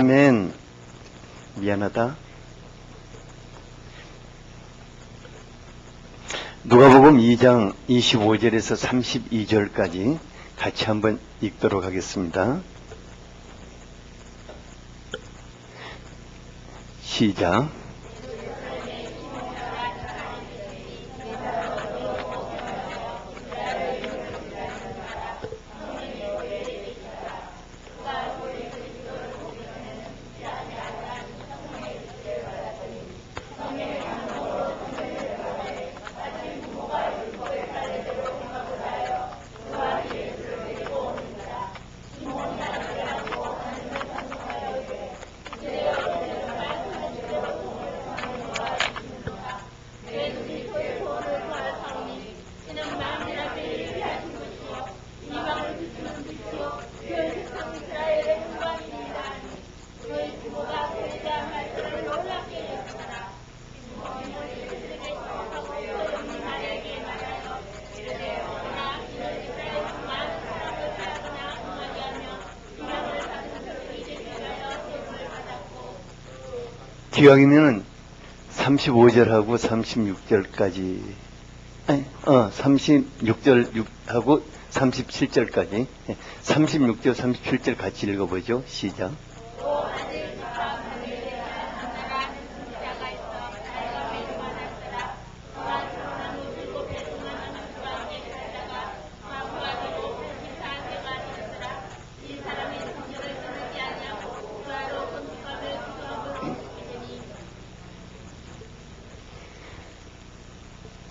아멘. 미안하다. 누가복음 2장 25절에서 32절까지 같이 한번 읽도록 하겠습니다. 시작. 기왕이면은 35절하고 36절까지, 36절하고 37절까지, 36절, 37절 같이 읽어보죠. 시작.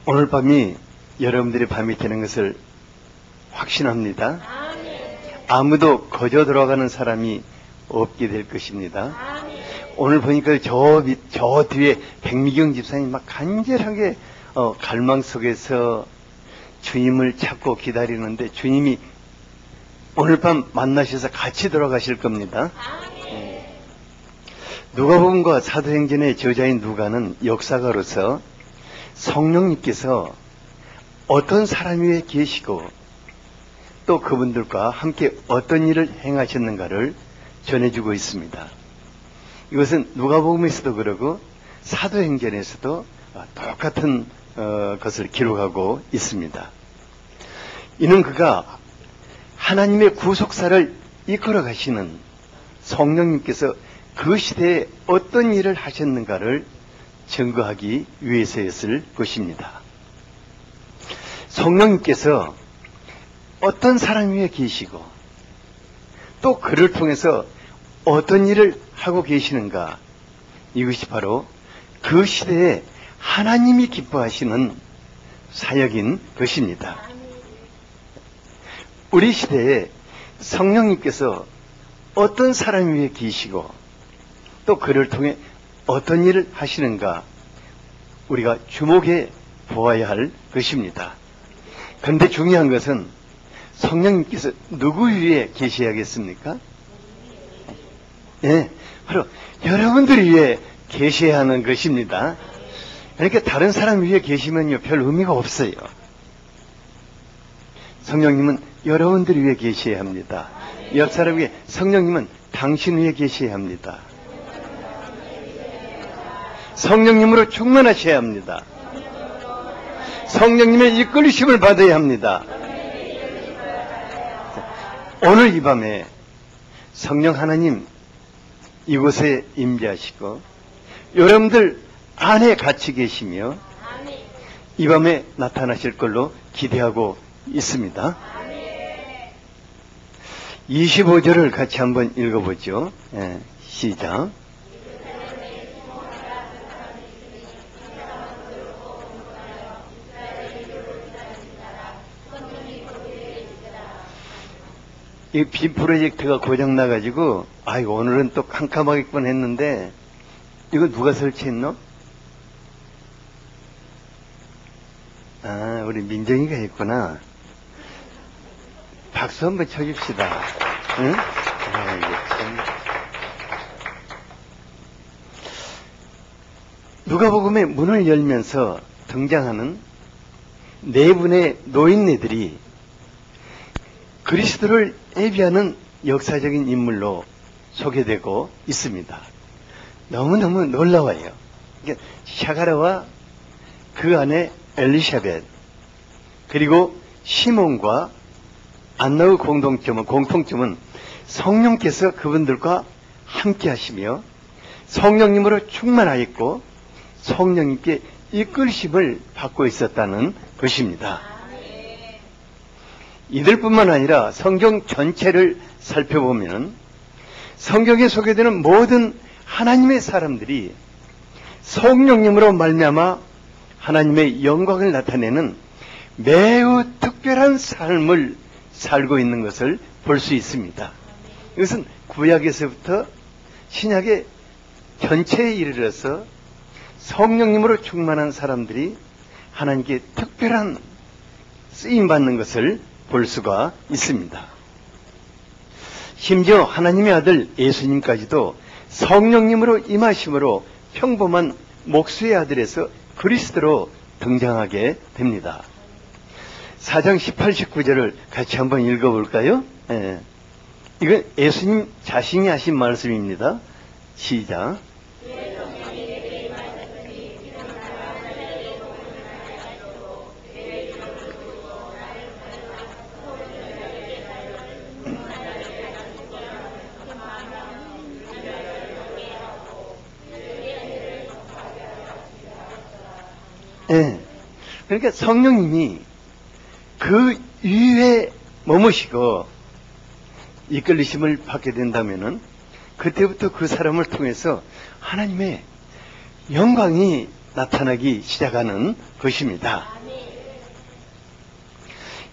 오늘 밤이 여러분들의 밤이 되는 것을 확신합니다. 아무도 거저 들어가는 사람이 없게 될 것입니다. 오늘 보니까 저 뒤에 백미경 집사님 막 간절하게 갈망 속에서 주님을 찾고 기다리는데 주님이 오늘 밤 만나셔서 같이 들어가실 겁니다. 누가복음과 사도행전의 저자인 누가는 역사가로서 성령님께서 어떤 사람 위에 계시고 또 그분들과 함께 어떤 일을 행하셨는가를 전해주고 있습니다. 이것은 누가복음에서도 그러고 사도행전에서도 똑같은 것을 기록하고 있습니다. 이는 그가 하나님의 구속사를 이끌어 가시는 성령님께서 그 시대에 어떤 일을 하셨는가를 증거하기 위해서였을 것입니다. 성령님께서 어떤 사람 위에 계시고 또 그를 통해서 어떤 일을 하고 계시는가, 이것이 바로 그 시대에 하나님이 기뻐하시는 사역인 것입니다. 우리 시대에 성령님께서 어떤 사람 위에 계시고 또 그를 통해 어떤 일을 하시는가 우리가 주목해 보아야 할 것입니다. 그런데 중요한 것은 성령님께서 누구 위에 계셔야겠습니까? 네, 바로 여러분들 위에 계셔야 하는 것입니다. 그러니까 다른 사람 위에 계시면요 별 의미가 없어요. 성령님은 여러분들 위에 계셔야 합니다. 옆 사람 위에 성령님은 당신 위에 계셔야 합니다. 성령님으로 충만하셔야 합니다. 성령님의 이끌리심을 받아야 합니다. 오늘 이 밤에 성령 하나님 이곳에 임재하시고 여러분들 안에 같이 계시며 이 밤에 나타나실 걸로 기대하고 있습니다. 25절을 같이 한번 읽어보죠. 시작. 이 빔 프로젝트가 고장나가지고, 아이고, 오늘은 또 캄캄하겠군 했는데, 이거 누가 설치했노? 아, 우리 민정이가 했구나. 박수 한번 쳐줍시다. 응? 아이고, 참. 누가복음의 문을 열면서 등장하는 네 분의 노인네들이 그리스도를 예비하는 역사적인 인물로 소개되고 있습니다. 너무너무 놀라워요. 그러니까 샤가라와 그 안에 엘리샤벳, 그리고 시몬과 안나의 공통점은 성령께서 그분들과 함께 하시며 성령님으로 충만하였고 성령님께 이끌심을 받고 있었다는 것입니다. 이들뿐만 아니라 성경 전체를 살펴보면 성경에 소개되는 모든 하나님의 사람들이 성령님으로 말미암아 하나님의 영광을 나타내는 매우 특별한 삶을 살고 있는 것을 볼 수 있습니다. 이것은 구약에서부터 신약의 전체에 이르러서 성령님으로 충만한 사람들이 하나님께 특별한 쓰임받는 것을 볼 수가 있습니다. 심지어 하나님의 아들 예수님까지도 성령님으로 임하심으로 평범한 목수의 아들에서 그리스도로 등장하게 됩니다. 4장 18, 19절을 같이 한번 읽어볼까요? 이건 예수님 자신이 하신 말씀입니다. 시작. 그러니까 성령님이 그 위에 머무시고 이끌리심을 받게 된다면은 그때부터 그 사람을 통해서 하나님의 영광이 나타나기 시작하는 것입니다.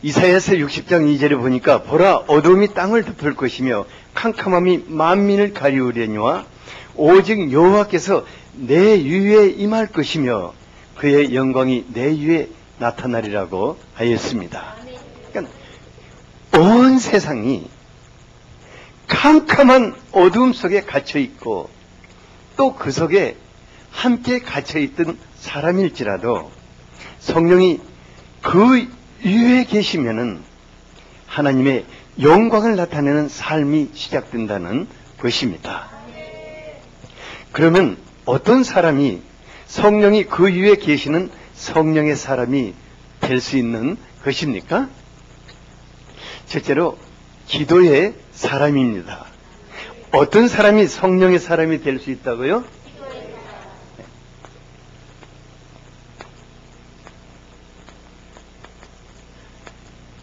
이사야서 60장 2절에 보니까 보라 어두움이 땅을 덮을 것이며 캄캄함이 만민을 가리우려니와 오직 여호와께서 내 위에 임할 것이며 그의 영광이 내 위에 나타나리라고 하였습니다. 그러니까 온 세상이 캄캄한 어두움 속에 갇혀 있고 또 그 속에 함께 갇혀 있던 사람일지라도 성령이 그 위에 계시면은 하나님의 영광을 나타내는 삶이 시작된다는 것입니다. 그러면 어떤 사람이 성령이 그 위에 계시는 성령의 사람이 될 수 있는 것입니까? 첫째로 기도의 사람입니다. 어떤 사람이 성령의 사람이 될 수 있다고요?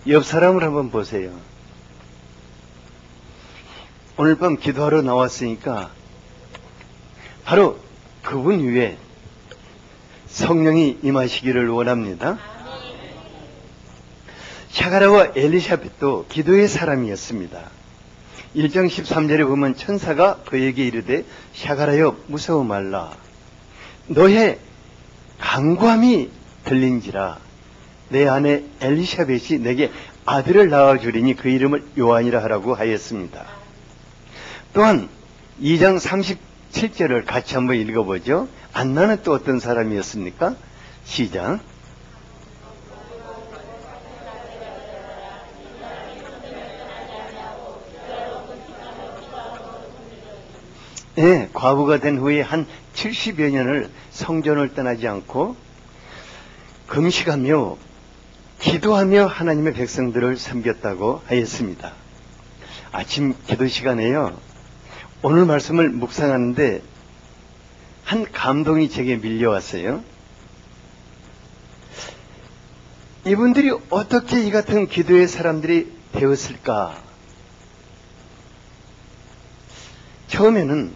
옆 사람을 한번 보세요. 오늘 밤 기도하러 나왔으니까 바로 그분 위에 성령이 임하시기를 원합니다. 샤가라와 엘리샤벳도 기도의 사람이었습니다. 1장 13절에 보면 천사가 그에게 이르되 샤가라여 무서워 말라. 너의 간구함이 들린지라. 내 아내 엘리샤벳이 내게 아들을 낳아주리니 그 이름을 요한이라 하라고 하였습니다. 또한 2장 37절을 같이 한번 읽어보죠. 안나는 또 어떤 사람이었습니까? 시작. 네, 과부가 된 후에 한 70여 년을 성전을 떠나지 않고 금식하며 기도하며 하나님의 백성들을 섬겼다고 하였습니다. 아침 기도 시간에요. 오늘 말씀을 묵상하는데 한 감동이 제게 밀려왔어요. 이분들이 어떻게 이 같은 기도의 사람들이 되었을까? 처음에는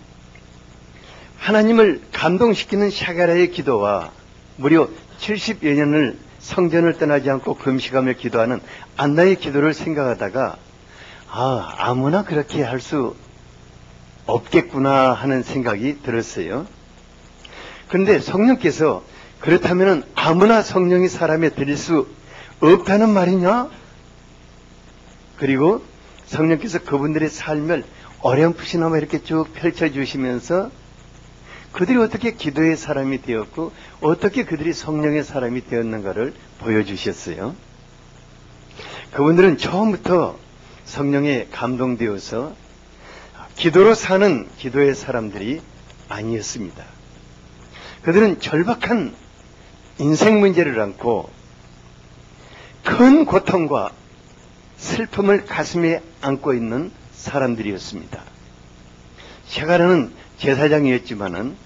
하나님을 감동시키는 샤가라의 기도와 무려 70여 년을 성전을 떠나지 않고 금식하며 기도하는 안나의 기도를 생각하다가 아무나 그렇게 할 수 없겠구나 하는 생각이 들었어요. 그런데 성령께서 그렇다면 아무나 성령이 사람에 들일 수 없다는 말이냐? 그리고 성령께서 그분들의 삶을 어렴풋이나마 이렇게 쭉 펼쳐주시면서 그들이 어떻게 기도의 사람이 되었고 어떻게 그들이 성령의 사람이 되었는가를 보여주셨어요. 그분들은 처음부터 성령에 감동되어서 기도로 사는 기도의 사람들이 아니었습니다. 그들은 절박한 인생 문제를 안고 큰 고통과 슬픔을 가슴에 안고 있는 사람들이었습니다. 세가라는 제사장이었지만은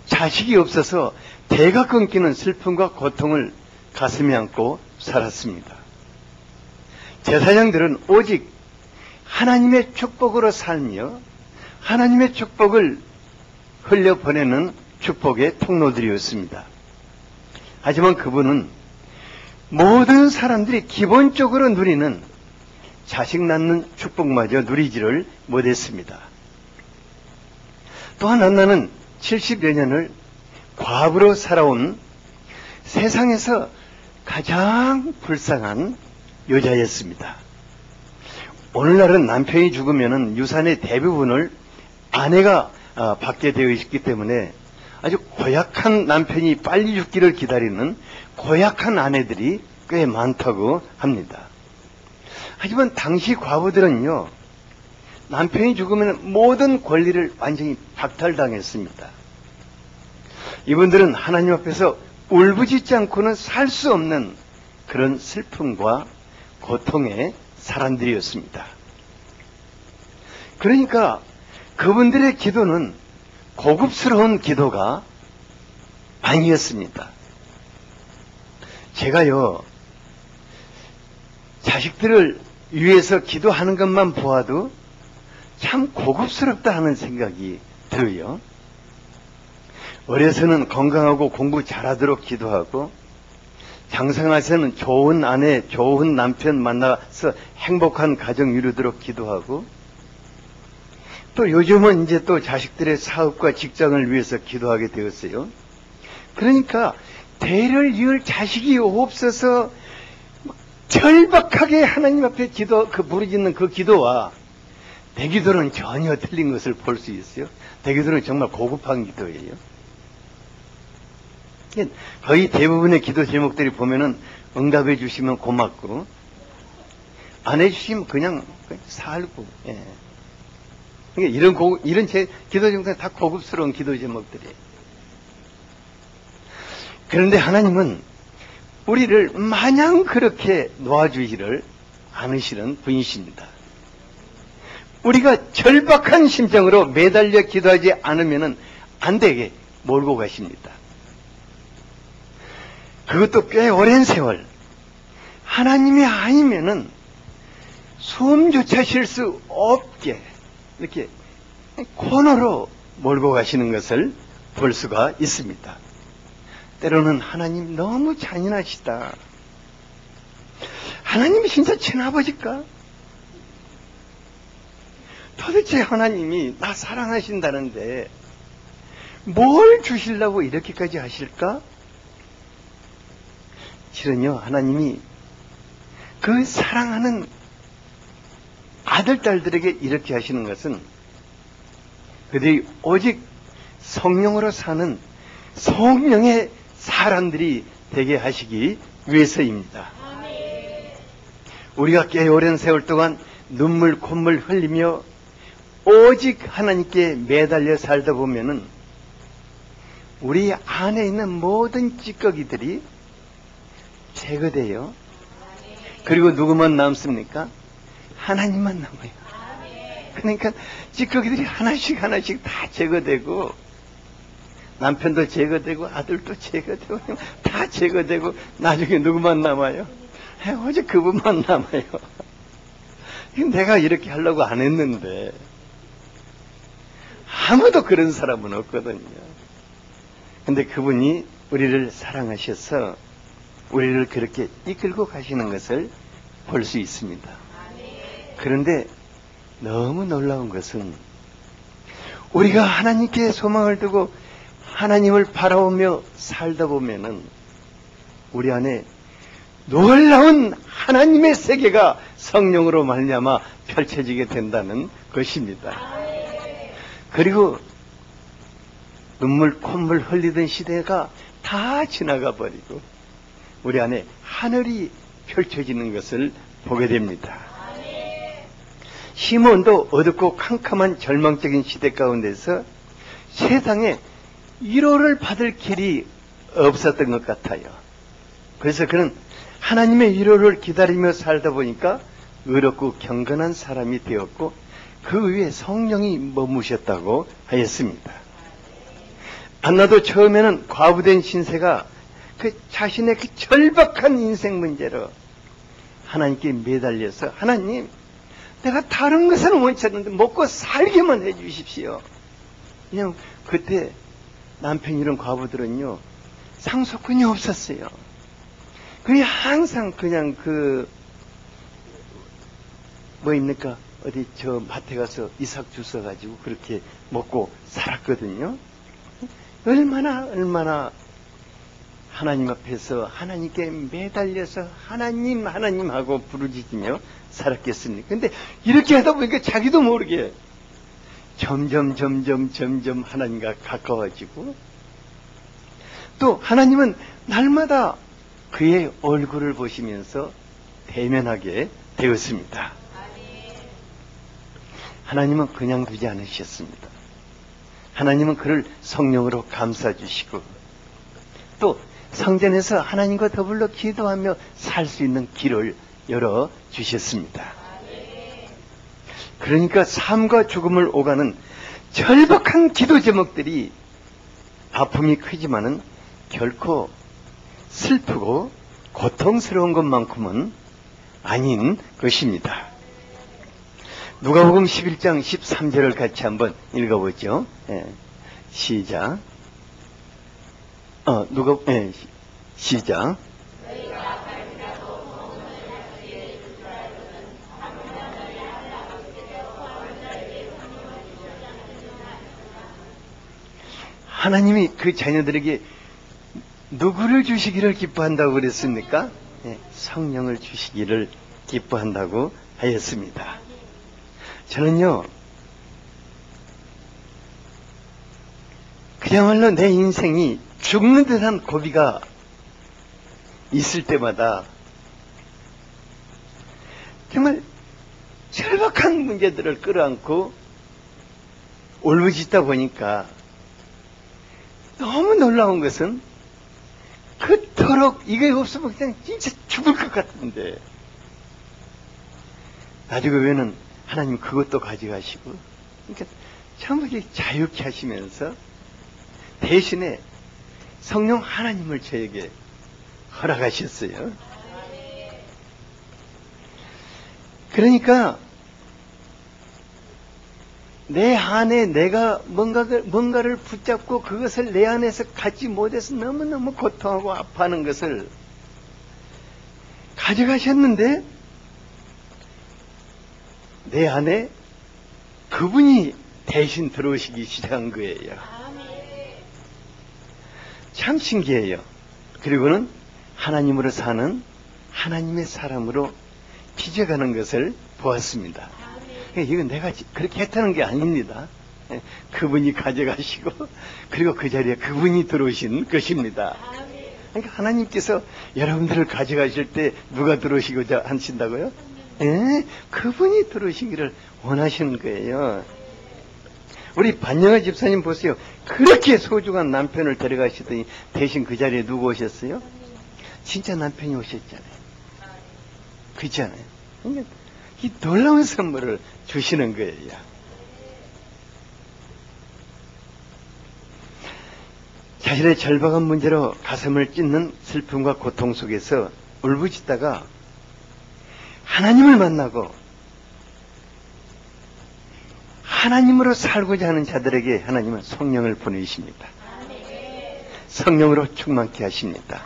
자식이 없어서 대가 끊기는 슬픔과 고통을 가슴에 안고 살았습니다. 제사장들은 오직 하나님의 축복으로 살며 하나님의 축복을 흘려보내는 축복의 통로들이었습니다. 하지만 그분은 모든 사람들이 기본적으로 누리는 자식 낳는 축복마저 누리지를 못했습니다. 또한 한나는 70여 년을 과부로 살아온 세상에서 가장 불쌍한 여자였습니다. 오늘날은 남편이 죽으면 유산의 대부분을 아내가 받게 되어 있기 때문에 아주 고약한 남편이 빨리 죽기를 기다리는 고약한 아내들이 꽤 많다고 합니다. 하지만 당시 과부들은요, 남편이 죽으면 모든 권리를 완전히 박탈당했습니다. 이분들은 하나님 앞에서 울부짖지 않고는 살 수 없는 그런 슬픔과 고통의 사람들이었습니다. 그러니까 그분들의 기도는 고급스러운 기도가 아니었습니다. 제가요, 자식들을 위해서 기도하는 것만 보아도 참 고급스럽다 하는 생각이 들어요. 어려서는 건강하고 공부 잘하도록 기도하고, 장성하서는 좋은 아내, 좋은 남편 만나서 행복한 가정 이루도록 기도하고, 또 요즘은 이제 또 자식들의 사업과 직장을 위해서 기도하게 되었어요. 그러니까 대를 이을 자식이 없어서 절박하게 하나님 앞에 부르짖는 그 기도와 내 기도는 전혀 틀린 것을 볼 수 있어요. 내 기도는 정말 고급한 기도예요. 거의 대부분의 기도 제목들이 보면은 응답해 주시면 고맙고, 안 해주시면 그냥 살고, 예. 그러니까 이런 기도 제목들은 다 고급스러운 기도 제목들이에요. 그런데 하나님은 우리를 마냥 그렇게 놓아주지를 않으시는 분이십니다. 우리가 절박한 심정으로 매달려 기도하지 않으면 안 되게 몰고 가십니다. 그것도 꽤 오랜 세월, 하나님이 아니면은 숨조차 쉴 수 없게 이렇게 코너로 몰고 가시는 것을 볼 수가 있습니다. 때로는 하나님 너무 잔인하시다. 하나님이 진짜 친아버지일까? 도대체 하나님이 나 사랑하신다는데 뭘 주시려고 이렇게까지 하실까? 실은요, 하나님이 그 사랑하는 아들, 딸들에게 이렇게 하시는 것은 그들이 오직 성령으로 사는 성령의 사람들이 되게 하시기 위해서입니다. 우리가 꽤 오랜 세월 동안 눈물, 콧물 흘리며 오직 하나님께 매달려 살다 보면은 우리 안에 있는 모든 찌꺼기들이 제거돼요. 그리고 누구만 남습니까? 하나님만 남아요. 그러니까 찌꺼기들이 하나씩 다 제거되고, 남편도 제거되고 아들도 제거되고 다 제거되고 나중에 누구만 남아요? 오직 그분만 남아요. 내가 이렇게 하려고 안 했는데 아무도 그런 사람은 없거든요. 근데 그분이 우리를 사랑하셔서 우리를 그렇게 이끌고 가시는 것을 볼 수 있습니다. 그런데 너무 놀라운 것은 우리가 하나님께 소망을 두고 하나님을 바라보며 살다 보면은 우리 안에 놀라운 하나님의 세계가 성령으로 말미암아 펼쳐지게 된다는 것입니다. 그리고 눈물 콧물 흘리던 시대가 다 지나가 버리고 우리 안에 하늘이 펼쳐지는 것을 보게 됩니다. 시몬도 어둡고 캄캄한 절망적인 시대 가운데서 세상에 위로를 받을 길이 없었던 것 같아요. 그래서 그는 하나님의 위로를 기다리며 살다 보니까 의롭고 경건한 사람이 되었고 그 위에 성령이 머무셨다고 하였습니다. 안나도 처음에는 과부된 신세가 그 자신의 그 절박한 인생 문제로 하나님께 매달려서 하나님, 내가 다른 것은 원치 않는데 먹고 살게만 해 주십시오. 그냥 그때 남편 이런 과부들은요, 상속권이 없었어요. 그게 항상 그냥 뭐입니까? 어디 저 마트에 가서 이삭 주워가지고 그렇게 먹고 살았거든요. 얼마나 하나님 앞에서 하나님께 매달려서 하나님 하고 부르짖으며 살았겠습니까? 근데 이렇게 하다 보니까 자기도 모르게 점점 하나님과 가까워지고 또 하나님은 날마다 그의 얼굴을 보시면서 대면하게 되었습니다. 하나님은 그냥 두지 않으셨습니다. 하나님은 그를 성령으로 감싸주시고 또 성전에서 하나님과 더불어 기도하며 살 수 있는 길을 열어주셨습니다. 그러니까 삶과 죽음을 오가는 절박한 기도 제목들이 아픔이 크지만은 결코 슬프고 고통스러운 것만큼은 아닌 것입니다. 누가복음 11장 13절을 같이 한번 읽어보죠. 시작. 시작. 하나님이 그 자녀들에게 누구를 주시기를 기뻐한다고 그랬습니까? 성령을 주시기를 기뻐한다고 하였습니다. 저는요, 그야말로 내 인생이 죽는 듯한 고비가 있을 때마다 정말 절박한 문제들을 끌어안고 울부짖다 보니까 너무 놀라운 것은 그토록 이게 없으면 그냥 진짜 죽을 것 같은데 나중에 왜는 하나님 그것도 가져가시고 그러니까 전부 자유케 하시면서 대신에 성령 하나님을 저에게 허락하셨어요. 그러니까 내 안에 내가 뭔가를 붙잡고 그것을 내 안에서 갖지 못해서 너무너무 고통하고 아파하는 것을 가져가셨는데 내 안에 그분이 대신 들어오시기 시작한 거예요. 참 신기해요. 그리고는 하나님으로 사는 하나님의 사람으로 빚어가는 것을 보았습니다. 이건 내가 그렇게 했다는 게 아닙니다. 그분이 가져가시고 그리고 그 자리에 그분이 들어오신 것입니다. 그러니까 하나님께서 여러분들을 가져가실 때 누가 들어오시고자 하신다고요? 그분이 들어오시기를 원하시는 거예요. 우리 반영아 집사님 보세요. 그렇게 소중한 남편을 데려가시더니 대신 그 자리에 누구 오셨어요? 진짜 남편이 오셨잖아요. 그렇잖아요. 그러니까 이 놀라운 선물을 주시는 거예요. 자신의 절박한 문제로 가슴을 찢는 슬픔과 고통 속에서 울부짖다가 하나님을 만나고 하나님으로 살고자 하는 자들에게 하나님은 성령을 보내십니다. 성령으로 충만케 하십니다.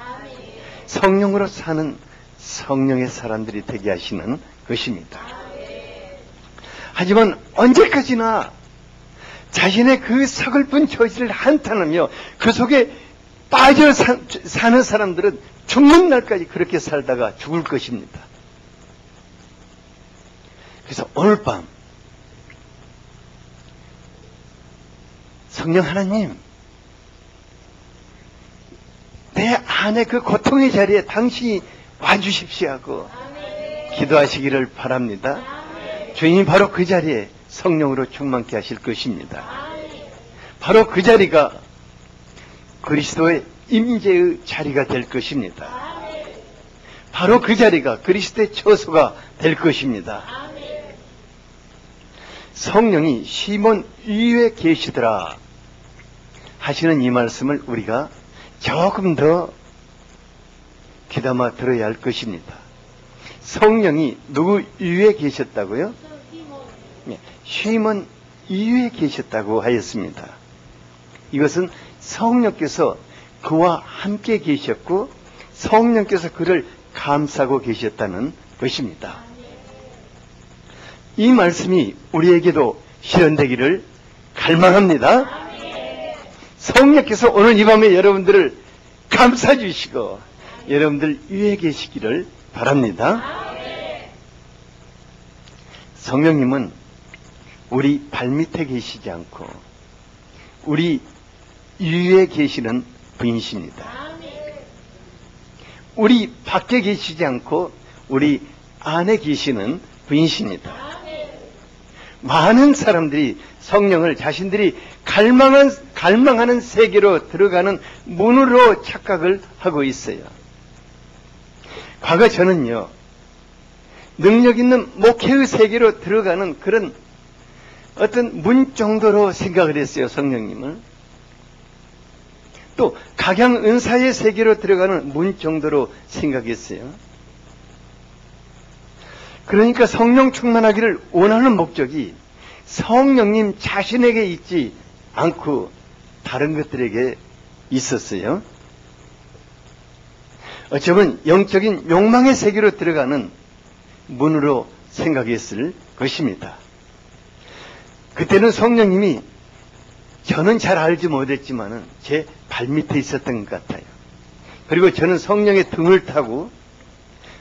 성령으로 사는 성령의 사람들이 되게 하시는 것입니다. 하지만 언제까지나 자신의 그 서글픈 처지를 한탄하며 그 속에 빠져 사는 사람들은 죽는 날까지 그렇게 살다가 죽을 것입니다. 그래서 오늘 밤 성령 하나님, 내 안에 그 고통의 자리에 당신이 와주십시오 하고 기도하시기를 바랍니다. 주님이 바로 그 자리에 성령으로 충만케 하실 것입니다. 바로 그 자리가 그리스도의 임재의 자리가 될 것입니다. 바로 그 자리가 그리스도의 처소가 될 것입니다. 성령이 시몬 위에 계시더라 하시는 이 말씀을 우리가 조금 더 귀담아 들어야 할 것입니다. 성령이 누구 위에 계셨다고요? 시몬 위에 계셨다고 하였습니다. 이것은 성령께서 그와 함께 계셨고 성령께서 그를 감싸고 계셨다는 것입니다. 이 말씀이 우리에게도 실현되기를 갈망합니다. 성령께서 오늘 이 밤에 여러분들을 감싸주시고 여러분들 위에 계시기를 바랍니다. 성령님은 우리 발밑에 계시지 않고 우리 위에 계시는 분이십니다. 우리 밖에 계시지 않고 우리 안에 계시는 분이십니다. 많은 사람들이 성령을 자신들이 갈망하는 세계로 들어가는 문으로 착각을 하고 있어요. 과거 저는요, 능력 있는 목회의 세계로 들어가는 그런 어떤 문 정도로 생각을 했어요, 성령님을. 또 각양 은사의 세계로 들어가는 문 정도로 생각했어요. 그러니까 성령 충만하기를 원하는 목적이 성령님 자신에게 있지 않고 다른 것들에게 있었어요. 어쩌면 영적인 욕망의 세계로 들어가는 문으로 생각했을 것입니다. 그때는 성령님이 저는 잘 알지 못했지만은 제 발밑에 있었던 것 같아요. 그리고 저는 성령의 등을 타고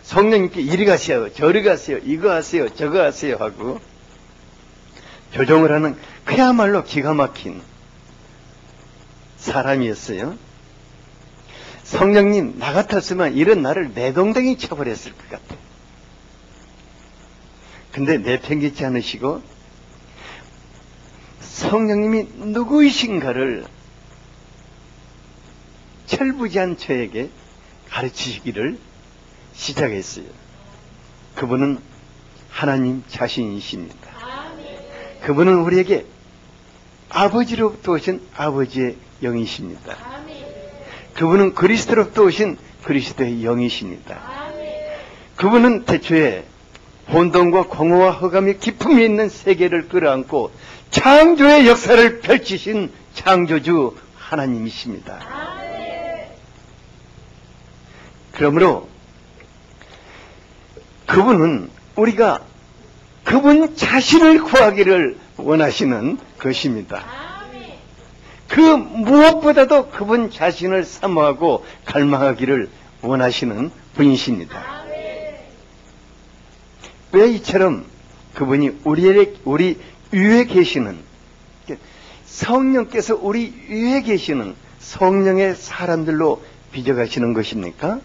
성령님께 이리 가세요, 저리 가세요, 이거 하세요, 저거 하세요 하고 조종을 하는 그야말로 기가 막힌 사람이었어요. 성령님 나 같았으면 이런 나를 내동댕이 쳐버렸을 것 같아요. 근데 내팽개치 않으시고 성령님이 누구이신가를 철부지한 저에게 가르치시기를 시작했어요. 그분은 하나님 자신이십니다. 그분은 우리에게 아버지로부터 오신 아버지의 영이십니다. 그분은 그리스도로부터 오신 그리스도의 영이십니다. 그분은 태초에 혼돈과 공허와 허감이 기품이 있는 세계를 끌어안고 창조의 역사를 펼치신 창조주 하나님이십니다. 그러므로 그분은 우리가 그분 자신을 구하기를 원하시는 것입니다. 그 무엇보다도 그분 자신을 사모하고 갈망하기를 원하시는 분이십니다. 왜 이처럼 그분이 우리 위에 계시는 성령께서 우리 위에 계시는 성령의 사람들로 빚어가시는 것입니까?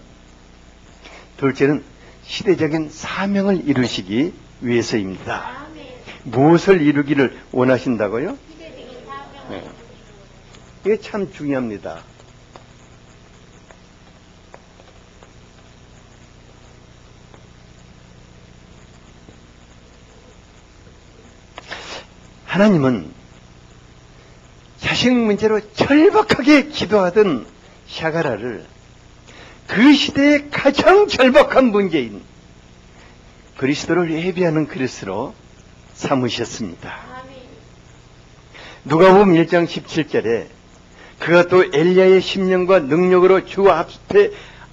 둘째는 시대적인 사명을 이루시기 위해서입니다. 무엇을 이루기를 원하신다고요? 네. 이게 참 중요합니다. 하나님은 자식 문제로 절박하게 기도하던 샤가라를 그 시대의 가장 절박한 문제인 그리스도를 예비하는 그릇으로 삼으셨습니다. 누가복음 1장 17절에 그가 또 엘리야의 심령과 능력으로 주 앞에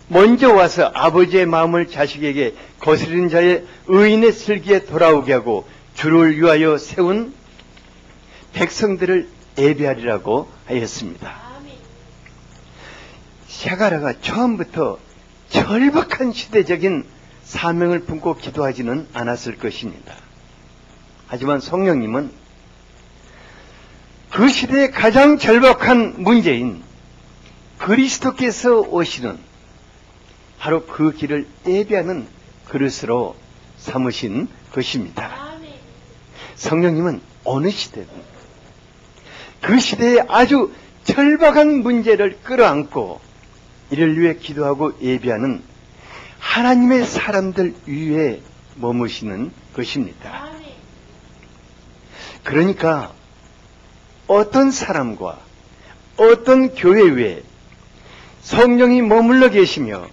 먼저 와서 아버지의 마음을 자식에게 거스리는 자의 의인의 슬기에 돌아오게 하고 주를 위하여 세운 백성들을 예비하리라고 하였습니다. 샤가라가 처음부터 절박한 시대적인 사명을 품고 기도하지는 않았을 것입니다. 하지만 성령님은 그 시대의 가장 절박한 문제인 그리스도께서 오시는 바로 그 길을 예비하는 그릇으로 삼으신 것입니다. 성령님은 어느 시대든 그 시대에 아주 절박한 문제를 끌어안고 이를 위해 기도하고 예비하는 하나님의 사람들 위에 머무시는 것입니다. 그러니까 어떤 사람과 어떤 교회 위에 성령이 머물러 계시며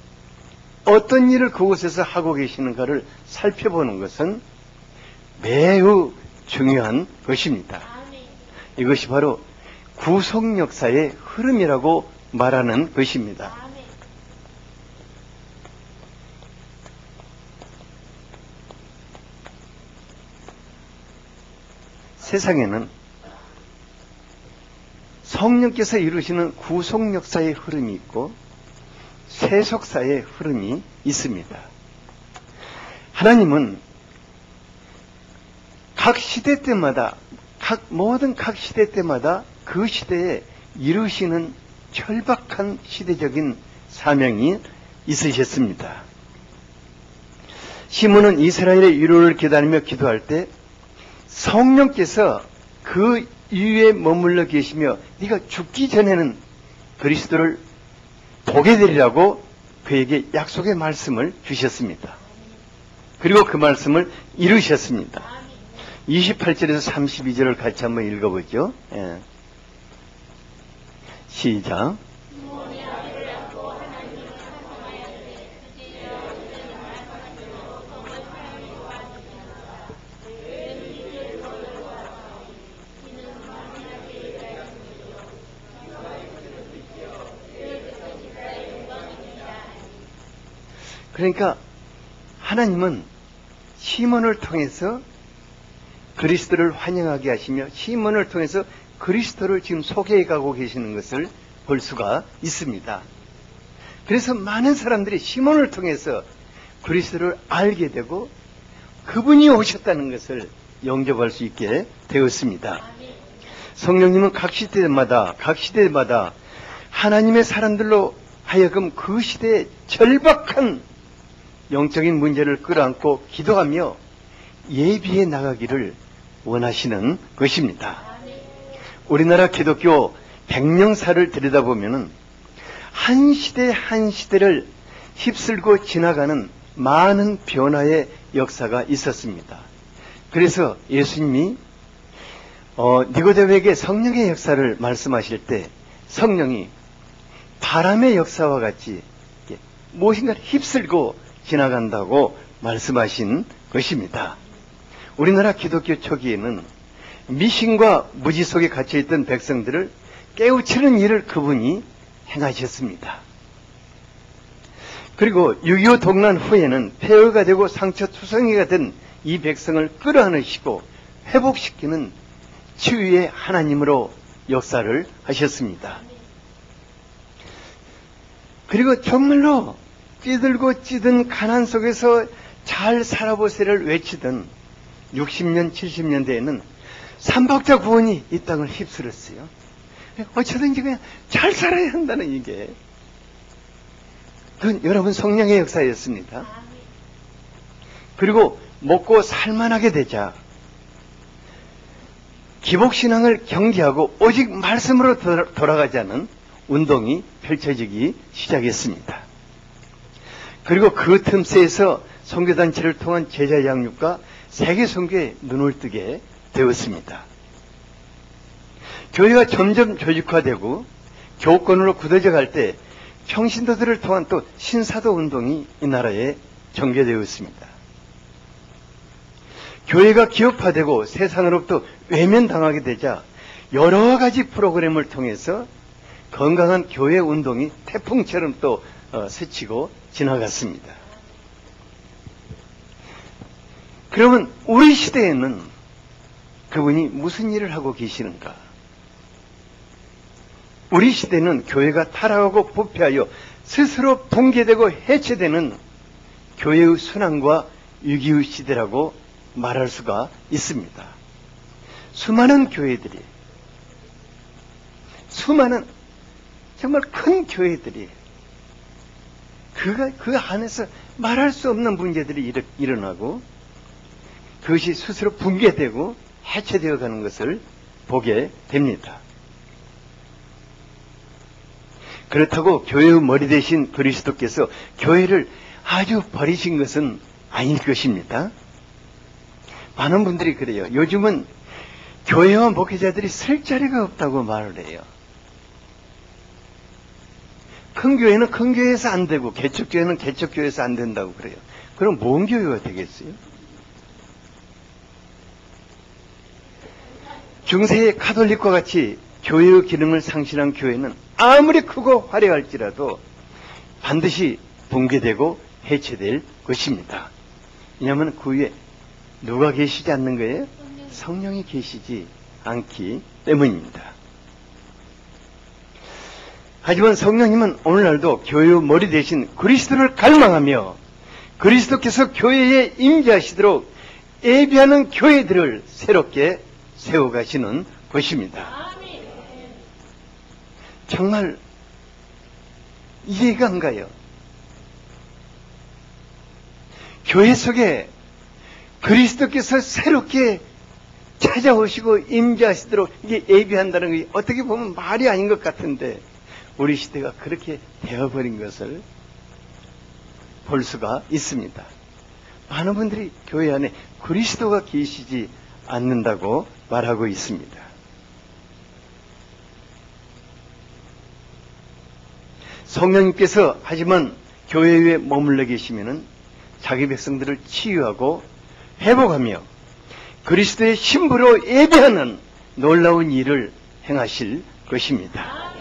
어떤 일을 그곳에서 하고 계시는가를 살펴보는 것은 매우 중요한 것입니다. 이것이 바로 구속 역사의 흐름이라고 말하는 것입니다. 세상에는 성령께서 이루시는 구속 역사의 흐름이 있고 세속사의 흐름이 있습니다. 하나님은 각 시대 때마다 모든 각 시대 때마다 그 시대에 이루시는 절박한 시대적인 사명이 있으셨습니다. 시몬은 이스라엘의 위로를 기다리며 기도할 때 성령께서 그 위에 머물러 계시며 네가 죽기 전에는 그리스도를 보게 되리라고 그에게 약속의 말씀을 주셨습니다. 그리고 그 말씀을 이루셨습니다. 28절에서 32절을 같이 한번 읽어보죠. 예. 시작. 그러니까 하나님은 시몬을 통해서 그리스도를 환영하게 하시며 시몬을 통해서 그리스도를 지금 소개해 가고 계시는 것을 볼 수가 있습니다. 그래서 많은 사람들이 시몬을 통해서 그리스도를 알게 되고 그분이 오셨다는 것을 영접할 수 있게 되었습니다. 성령님은 각 시대마다 하나님의 사람들로 하여금 그 시대의 절박한 영적인 문제를 끌어안고 기도하며 예비해 나가기를 원하시는 것입니다. 우리나라 기독교 백년사를 들여다보면 한 시대 한 시대를 휩쓸고 지나가는 많은 변화의 역사가 있었습니다. 그래서 예수님이 니고데모에게 성령의 역사를 말씀하실 때 성령이 바람의 역사와 같이 무엇인가를 휩쓸고 지나간다고 말씀하신 것입니다. 우리나라 기독교 초기에는 미신과 무지 속에 갇혀있던 백성들을 깨우치는 일을 그분이 행하셨습니다. 그리고 6.25 동란 후에는 폐허가 되고 상처투성이가 된 이 백성을 끌어안으시고 회복시키는 치유의 하나님으로 역사를 하셨습니다. 그리고 정말로 찌들고 찌든 가난 속에서 잘 살아보세를 외치던 60년, 70년대에는 삼박자 구원이 이 땅을 휩쓸었어요. 어쩌든지 그냥 잘 살아야 한다는 이게. 그건 여러분 성령의 역사였습니다. 그리고 먹고 살만하게 되자 기복신앙을 경계하고 오직 말씀으로 돌아가자는 운동이 펼쳐지기 시작했습니다. 그리고 그 틈새에서 선교단체를 통한 제자 양육과 세계 선교에 눈을 뜨게 되었습니다. 교회가 점점 조직화되고 교권으로 굳어져 갈 때 평신도들을 통한 또 신사도 운동이 이 나라에 전개되었습니다. 교회가 기업화되고 세상으로부터 외면당하게 되자 여러 가지 프로그램을 통해서 건강한 교회 운동이 태풍처럼 또 스치고 지나갔습니다. 그러면 우리 시대에는 그분이 무슨 일을 하고 계시는가? 우리 시대는 교회가 타락하고 부패하여 스스로 붕괴되고 해체되는 교회의 순환과 위기의 시대라고 말할 수가 있습니다. 수많은 교회들이, 수많은 정말 큰 교회들이 그 안에서 말할 수 없는 문제들이 일어나고 그것이 스스로 붕괴되고 해체되어 가는 것을 보게 됩니다. 그렇다고 교회의 머리 대신 그리스도께서 교회를 아주 버리신 것은 아닐 것입니다. 많은 분들이 그래요. 요즘은 교회와 목회자들이 설 자리가 없다고 말을 해요. 큰 교회는 큰 교회에서 안 되고 개척교회는 개척교회에서 안 된다고 그래요. 그럼 뭔 교회가 되겠어요? 중세의 카톨릭과 같이 교회의 기능을 상실한 교회는 아무리 크고 화려할지라도 반드시 붕괴되고 해체될 것입니다. 왜냐하면 그 위에 누가 계시지 않는 거예요? 성령이 계시지 않기 때문입니다. 하지만 성령님은 오늘날도 교회의 머리 대신 그리스도를 갈망하며 그리스도께서 교회에 임재하시도록 예비하는 교회들을 새롭게 세워가시는 것입니다. 정말 이해가 안 가요. 교회 속에 그리스도께서 새롭게 찾아오시고 임재하시도록 이게 예비한다는 게 어떻게 보면 말이 아닌 것 같은데 우리 시대가 그렇게 되어버린 것을 볼 수가 있습니다. 많은 분들이 교회 안에 그리스도가 계시지 않는다고 말하고 있습니다. 성령님께서 하지만 교회 위에 머물러 계시면은 자기 백성들을 치유하고 회복하며 그리스도의 신부로 예배하는 놀라운 일을 행하실 것입니다.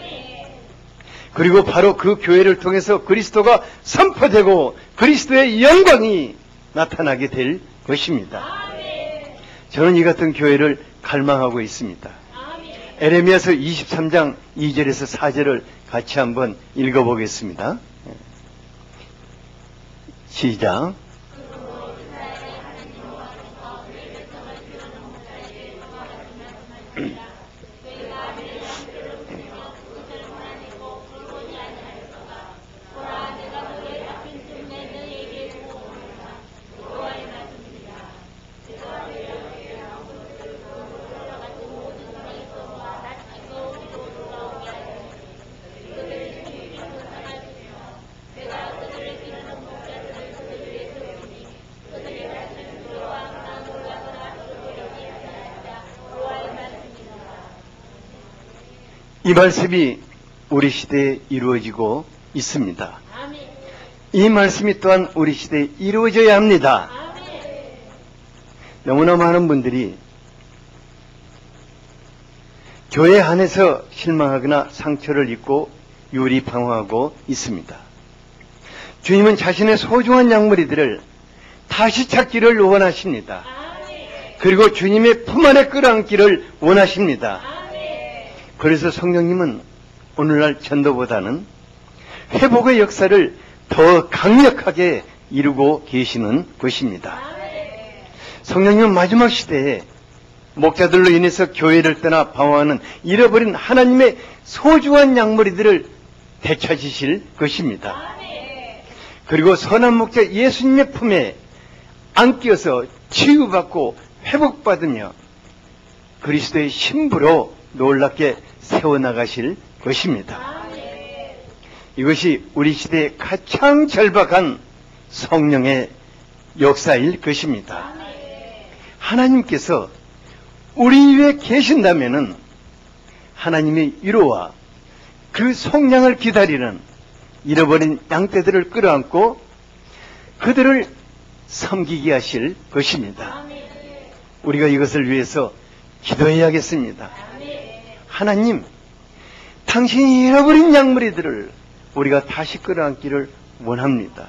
그리고 바로 그 교회를 통해서 그리스도가 선포되고 그리스도의 영광이 나타나게 될 것입니다. 저는 이 같은 교회를 갈망하고 있습니다. 에레미야서 23장 2절에서 4절을 같이 한번 읽어보겠습니다. 시작. 이 말씀이 우리 시대에 이루어지고 있습니다. 이 말씀이 또한 우리 시대에 이루어져야 합니다. 너무나 많은 분들이 교회 안에서 실망하거나 상처를 입고 유리방황하고 있습니다. 주님은 자신의 소중한 양머리들을 다시 찾기를 원하십니다. 그리고 주님의 품 안에 끌어안기를 원하십니다. 그래서 성령님은 오늘날 전도보다는 회복의 역사를 더 강력하게 이루고 계시는 것입니다. 성령님은 마지막 시대에 목자들로 인해서 교회를 떠나 방황하는 잃어버린 하나님의 소중한 양머리들을 되찾으실 것입니다. 그리고 선한 목자 예수님의 품에 안겨서 치유받고 회복받으며 그리스도의 신부로 놀랍게 세워나가실 것입니다. 이것이 우리 시대의 가장 절박한 성령의 역사일 것입니다. 하나님께서 우리 위에 계신다면은 하나님의 위로와 그 속량을 기다리는 잃어버린 양떼들을 끌어안고 그들을 섬기게 하실 것입니다. 우리가 이것을 위해서 기도해야겠습니다. 하나님, 당신이 잃어버린 양머리들을 우리가 다시 끌어안기를 원합니다.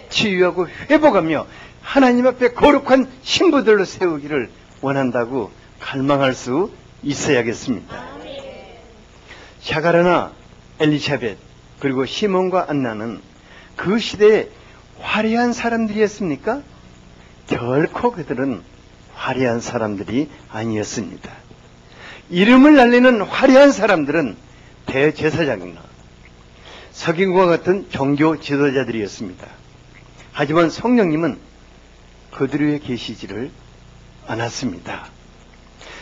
치유하고 회복하며 하나님 앞에 거룩한 신부들로 세우기를 원한다고 갈망할 수 있어야겠습니다. 샤가라나 엘리자벳 그리고 시몬과 안나는 그 시대에 화려한 사람들이었습니까? 결코 그들은 화려한 사람들이 아니었습니다. 이름을 날리는 화려한 사람들은 대제사장이나 서기관과 같은 종교 지도자들이었습니다. 하지만 성령님은 그들 위에 계시지를 않았습니다.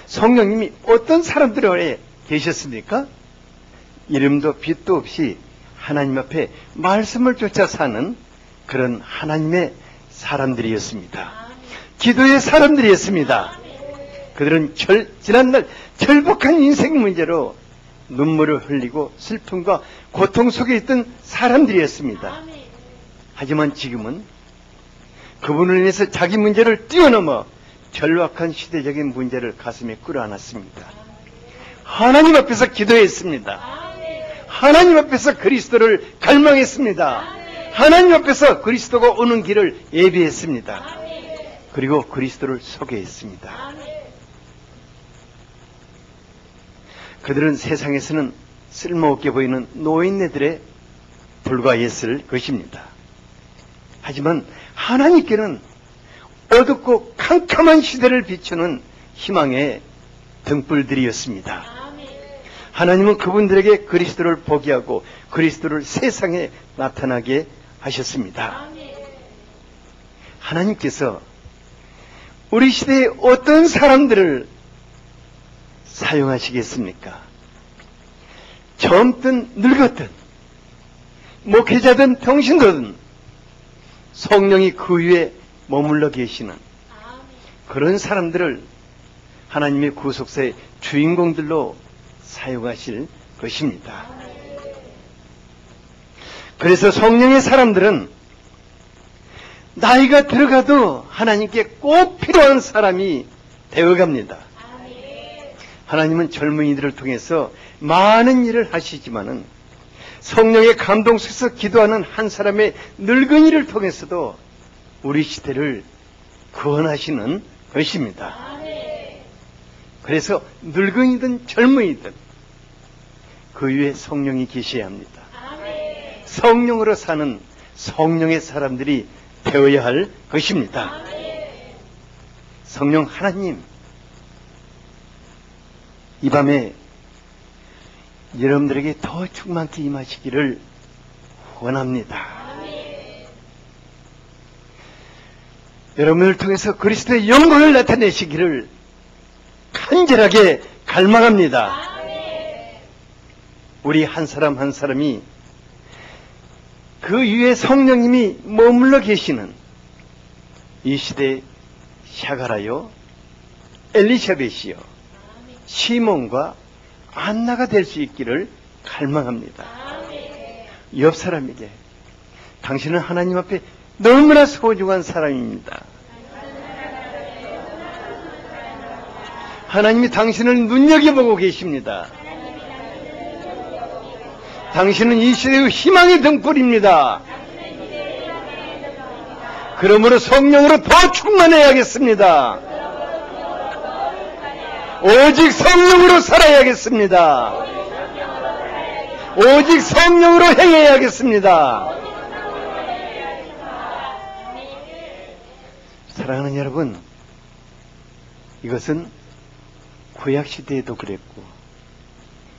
성령님이 어떤 사람들에 계셨습니까? 이름도 빛도 없이 하나님 앞에 말씀을 쫓아 사는 그런 하나님의 사람들이었습니다. 기도의 사람들이었습니다. 그들은 지난날 절박한 인생 문제로 눈물을 흘리고 슬픔과 고통 속에 있던 사람들이었습니다. 하지만 지금은 그분을 인해서 자기 문제를 뛰어넘어 절박한 시대적인 문제를 가슴에 끌어안았습니다. 하나님 앞에서 기도했습니다. 하나님 앞에서 그리스도를 갈망했습니다. 하나님 앞에서 그리스도가 오는 길을 예비했습니다. 그리고 그리스도를 소개했습니다. 그들은 세상에서는 쓸모없게 보이는 노인네들에 불과했을 것입니다. 하지만 하나님께는 어둡고 캄캄한 시대를 비추는 희망의 등불들이었습니다. 하나님은 그분들에게 그리스도를 보게 하고 그리스도를 세상에 나타나게 하셨습니다. 하나님께서 우리 시대에 어떤 사람들을 사용하시겠습니까? 젊든 늙었든 목회자든 평신도든 성령이 그 위에 머물러 계시는 그런 사람들을 하나님의 구속사의 주인공들로 사용하실 것입니다. 그래서 성령의 사람들은 나이가 들어가도 하나님께 꼭 필요한 사람이 되어갑니다. 하나님은 젊은이들을 통해서 많은 일을 하시지만은 성령의 감동 속에서 기도하는 한 사람의 늙은이를 통해서도 우리 시대를 구원하시는 것입니다. 그래서 늙은이든 젊은이든 그 위에 성령이 계셔야 합니다. 성령으로 사는 성령의 사람들이 되어야 할 것입니다. 성령 하나님, 이 밤에 여러분들에게 더 충만케 임하시기를 원합니다. 여러분을 통해서 그리스도의 영광을 나타내시기를 간절하게 갈망합니다. 우리 한 사람 한 사람이 그 위에 성령님이 머물러 계시는 이 시대의 샤가라요, 엘리샤벳이요, 시몬과 안나가 될 수 있기를 갈망합니다. 옆 사람에게 당신은 하나님 앞에 너무나 소중한 사람입니다. 하나님이 당신을 눈여겨보고 계십니다. 당신은 이 시대의 희망의 등불입니다. 그러므로 성령으로 더 충만해야겠습니다. 오직 성령으로 살아야겠습니다. 오직 성령으로 행해야겠습니다. 사랑하는 여러분, 이것은 구약시대에도 그랬고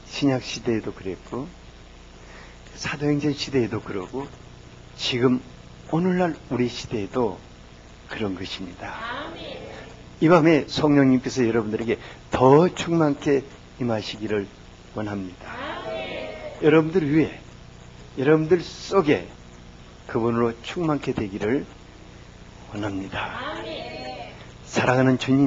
신약시대에도 그랬고 사도행전 시대에도 그러고 지금 오늘날 우리 시대에도 그런 것입니다. 이 밤에 성령님께서 여러분들에게 더 충만케 임하시기를 원합니다. 여러분들 위에, 여러분들 속에 그분으로 충만케 되기를 원합니다. 사랑하는 주님,